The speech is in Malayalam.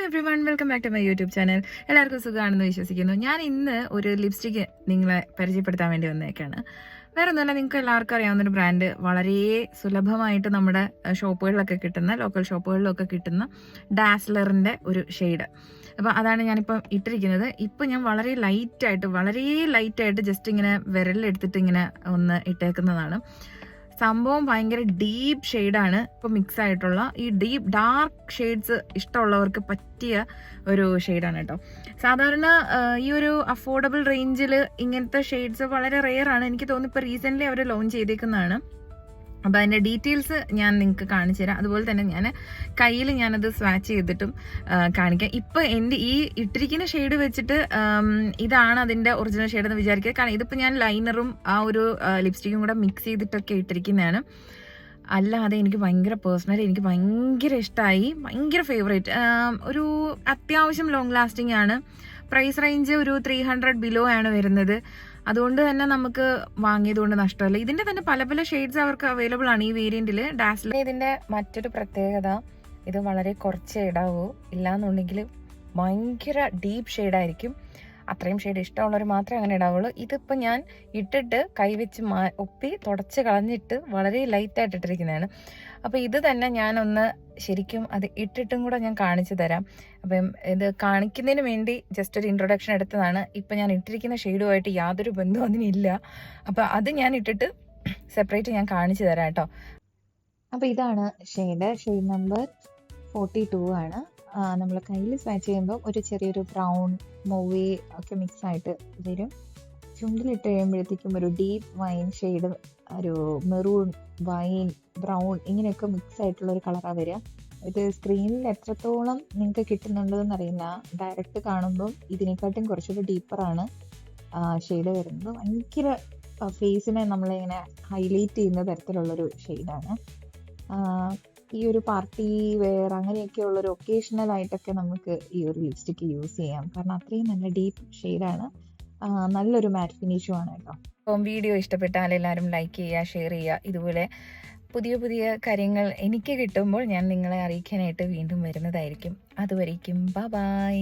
Everyone, welcome back to my YouTube channel. എല്ലാവർക്കും സുഖമാണെന്ന് വിശ്വസിക്കുന്നു. ഞാൻ ഇന്ന് ഒരു ലിപ്സ്റ്റിക്ക് നിങ്ങളെ പരിചയപ്പെടുത്താൻ വേണ്ടി വന്നേക്കാണ്. വേറെ ഒന്നുമല്ല, നിങ്ങൾക്ക് എല്ലാവർക്കും അറിയാവുന്നൊരു ബ്രാൻഡ്, വളരെ സുലഭമായിട്ട് നമ്മുടെ ഷോപ്പുകളിലൊക്കെ കിട്ടുന്ന, ലോക്കൽ ഷോപ്പുകളിലൊക്കെ കിട്ടുന്ന ഡാസ്ലറിൻ്റെ ഒരു ഷെയ്ഡ്. അപ്പോൾ അതാണ് ഞാനിപ്പം ഇട്ടിരിക്കുന്നത്. ഇപ്പം ഞാൻ വളരെ ലൈറ്റായിട്ട് ജസ്റ്റ് ഇങ്ങനെ വിരലിലെടുത്തിട്ട് ഇങ്ങനെ ഒന്ന് ഇട്ടേക്കുന്നതാണ്. സംഭവം ഭയങ്കര ഡീപ്പ് ഷെയ്ഡാണ്. ഇപ്പോൾ മിക്സ് ആയിട്ടുള്ള ഈ ഡാർക്ക് ഷെയ്ഡ്സ് ഇഷ്ടമുള്ളവർക്ക് പറ്റിയ ഒരു ഷെയ്ഡാണ് കേട്ടോ. സാധാരണ ഈ ഒരു അഫോർഡബിൾ റേഞ്ചിൽ ഇങ്ങനത്തെ ഷെയ്ഡ്സ് വളരെ റെയർ ആണ്. എനിക്ക് തോന്നുന്നു ഇപ്പോൾ റീസെൻ്റ്ലി അവർ ലോഞ്ച് ചെയ്തേക്കുന്നതാണ്. അപ്പോൾ അതിൻ്റെ ഡീറ്റെയിൽസ് ഞാൻ നിങ്ങൾക്ക് കാണിച്ചു തരാം. അതുപോലെ തന്നെ ഞാൻ കയ്യിൽ ഞാനത് സ്വാച്ച് ചെയ്തിട്ടും കാണിക്കാം. ഇപ്പോൾ എൻ്റെ ഈ ഇട്ടിരിക്കുന്ന ഷെയ്ഡ് വെച്ചിട്ട് ഇതാണ് അതിൻ്റെ ഒറിജിനൽ ഷെയ്ഡ് എന്ന് വിചാരിക്കുക. കാരണം ഇതിപ്പോൾ ഞാൻ ലൈനറും ആ ഒരു ലിപ്സ്റ്റിക്കും കൂടെ മിക്സ് ചെയ്തിട്ടൊക്കെ ഇട്ടിരിക്കുന്നതാണ്. അല്ലാതെ എനിക്ക് പേഴ്സണലി എനിക്ക് ഭയങ്കര ഇഷ്ടമായി, ഭയങ്കര ഫേവറേറ്റ്. ഒരു അത്യാവശ്യം ലോങ് ലാസ്റ്റിംഗ് ആണ്. പ്രൈസ് റേഞ്ച് ഒരു 300 ബിലോ ആണ് വരുന്നത്. അതുകൊണ്ട് തന്നെ നമുക്ക് വാങ്ങിയത് കൊണ്ട് നഷ്ടമല്ല. ഇതിന്റെ തന്നെ പല പല ഷെയ്ഡ്സ് അവർക്ക് അവൈലബിൾ ആണ് ഈ വേരിയന്റിൽ. ഡാസ്ലർ ഇതിന്റെ മറ്റൊരു പ്രത്യേകത, ഇത് വളരെ കുറച്ച് ഇടാവൂ, ഇല്ലാന്നുണ്ടെങ്കിൽ ഭയങ്കര ഡീപ്പ് ഷെയ്ഡായിരിക്കും. അത്രയും ഷെയ്ഡ് ഇഷ്ടമുള്ളവർ മാത്രമേ അങ്ങനെ ഇടാവുള്ളൂ. ഇതിപ്പോൾ ഞാൻ ഇട്ടിട്ട് കൈവച്ച് ഒപ്പി തുടച്ച് കളഞ്ഞിട്ട് വളരെ ലൈറ്റായിട്ട് ഇട്ടിരിക്കുന്നതാണ്. അപ്പോൾ ഇത് തന്നെ ഞാനൊന്ന് ശരിക്കും അത് ഇട്ടിട്ടും കൂടെ ഞാൻ കാണിച്ചു തരാം. അപ്പം ഇത് കാണിക്കുന്നതിന് വേണ്ടി ജസ്റ്റ് ഒരു ഇൻട്രൊഡക്ഷൻ എടുത്തതാണ്. ഇപ്പം ഞാൻ ഇട്ടിരിക്കുന്ന ഷെയ്ഡുമായിട്ട് യാതൊരു ബന്ധവും അതിനില്ല. അപ്പോൾ അത് ഞാൻ ഇട്ടിട്ട് സെപ്പറേറ്റ് ഞാൻ കാണിച്ചു തരാം കേട്ടോ. അപ്പോൾ ഇതാണ് ഷെയ്ഡ് നമ്പർ 42 ആണ്. നമ്മൾ കയ്യിൽ സ്വാച്ച് ചെയ്യുമ്പോൾ ഒരു ചെറിയൊരു ബ്രൗൺ മൂവി ഒക്കെ മിക്സ് ആയിട്ട് വരും. ചുണ്ടിലിട്ട് കഴിയുമ്പോഴത്തേക്കും ഒരു ഡീപ്പ് വൈൻ ഷെയ്ഡ്, ഒരു മെറൂൺ, വൈൻ, ബ്രൗൺ ഇങ്ങനെയൊക്കെ മിക്സ് ആയിട്ടുള്ള ഒരു കളറാണ് വരിക. ഇത് സ്ക്രീനിൽ എത്രത്തോളം നിങ്ങൾക്ക് കിട്ടുന്നുണ്ടെന്ന് അറിയില്ല. ഡയറക്റ്റ് കാണുമ്പം ഇതിനെക്കാട്ടും കുറച്ചുകൂടി ഡീപ്പറാണ് ഷെയ്ഡ് വരുന്നത്. ഭയങ്കര ഫേസിനെ നമ്മളിങ്ങനെ ഹൈലൈറ്റ് ചെയ്യുന്ന തരത്തിലുള്ളൊരു ഷെയ്ഡാണ്. ഈ ഒരു പാർട്ടി വെയർ അങ്ങനെയൊക്കെ ഉള്ളൊരു ഒക്കേഷണൽ ആയിട്ടൊക്കെ നമുക്ക് ഈ ഒരു ലിപ്സ്റ്റിക്ക് യൂസ് ചെയ്യാം. കാരണം അത്രയും നല്ല ഡീപ്പ് ഷെയ്ഡാണ്, നല്ലൊരു മാറ്റ് ഫിനിഷും ആണ് കേട്ടോ. അപ്പം വീഡിയോ ഇഷ്ടപ്പെട്ടാൽ എല്ലാവരും ലൈക്ക് ചെയ്യുക, ഷെയർ ചെയ്യുക. ഇതുപോലെ പുതിയ കാര്യങ്ങൾ എനിക്ക് കിട്ടുമ്പോൾ ഞാൻ നിങ്ങളെ അറിയിക്കാനായിട്ട് വീണ്ടും വരുന്നതായിരിക്കും. അതുവരേക്കും ബൈ.